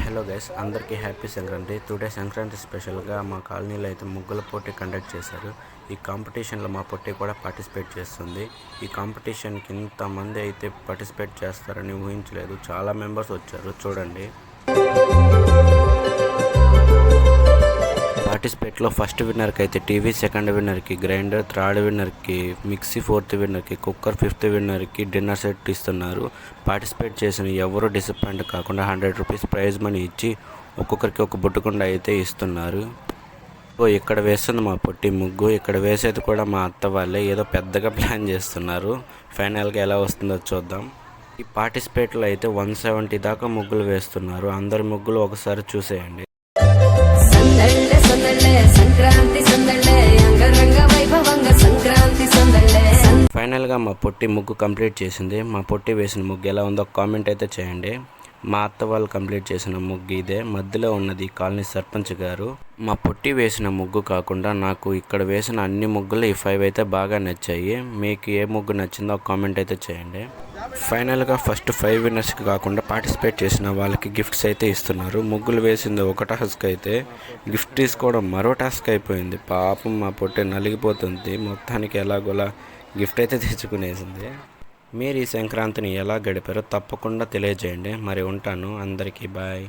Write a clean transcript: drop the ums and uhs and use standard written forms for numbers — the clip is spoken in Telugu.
హలో గైస్, అందరికీ హ్యాపీ సంక్రాంతి. టుడే సంక్రాంతి స్పెషల్గా మా కాలనీలో అయితే ముగ్గుల పోటీ కండక్ట్ చేశారు. ఈ కాంపిటీషన్లో మా పొట్టి కూడా పార్టిసిపేట్ చేస్తుంది. ఈ కాంపిటీషన్కి ఇంతమంది అయితే పార్టిసిపేట్ చేస్తారని ఊహించలేదు. చాలా మెంబర్స్ వచ్చారు, చూడండి. పార్టిసిపేట్లో ఫస్ట్ విన్నర్కి అయితే టీవీ, సెకండ్ విన్నర్కి గ్రైండర్, థర్డ్ విన్నర్కి మిక్సీ, ఫోర్త్ విన్నర్కి కుక్కర్, ఫిఫ్త్ విన్నర్కి డిన్నర్ సెట్ ఇస్తున్నారు. పార్టిసిపేట్ చేసిన ఎవరు డిసప్పాయింట్ కాకుండా 100 రూపీస్ ప్రైజ్ మనీ ఇచ్చి ఒక్కొక్కరికి ఒక బుట్టుకుండ అయితే ఇస్తున్నారు. ఇక్కడ వేస్తుంది మా పొట్టి ముగ్గు. ఇక్కడ వేసేది కూడా మా అత్త వాళ్ళే. ఏదో పెద్దగా ప్లాన్ చేస్తున్నారు. ఫైనల్గా ఎలా వస్తుందో చూద్దాం. ఈ పార్టిసిపేట్లో అయితే 170 దాకా ముగ్గులు వేస్తున్నారు. అందరి ముగ్గులు ఒకసారి చూసేయండి. ఫైనల్గా మా పొట్టి ముగ్గు కంప్లీట్ చేసింది. మా పొట్టి వేసిన ముగ్గు ఎలా ఉందో కామెంట్ అయితే చేయండి. మా అత్త వాళ్ళు కంప్లీట్ చేసిన ముగ్గు ఇదే. మధ్యలో ఉన్నది కాలనీ సర్పంచ్ గారు. మా పొట్టి వేసిన ముగ్గు కాకుండా నాకు ఇక్కడ వేసిన అన్ని ముగ్గులు ఈ 5 అయితే బాగా నచ్చాయి. మీకు ఏ ముగ్గు నచ్చిందో కామెంట్ అయితే చేయండి. ఫైనల్గా ఫస్ట్ 5 విన్నర్స్కి కాకుండా పార్టిసిపేట్ చేసిన వాళ్ళకి గిఫ్ట్స్ అయితే ఇస్తున్నారు. ముగ్గులు వేసింది ఒక టాస్క్ అయితే గిఫ్ట్ తీసుకోవడం మరో టాస్క్ అయిపోయింది. పాపం మా పొట్టి నలిగిపోతుంది. మొత్తానికి ఎలాగోలా గిఫ్ట్ అయితే తెచ్చుకునేసింది. మీరు ఈ సంక్రాంతిని ఎలా గడిపారో తప్పకుండా తెలియజేయండి. మరి ఉంటాను. అందరికీ బాయ్.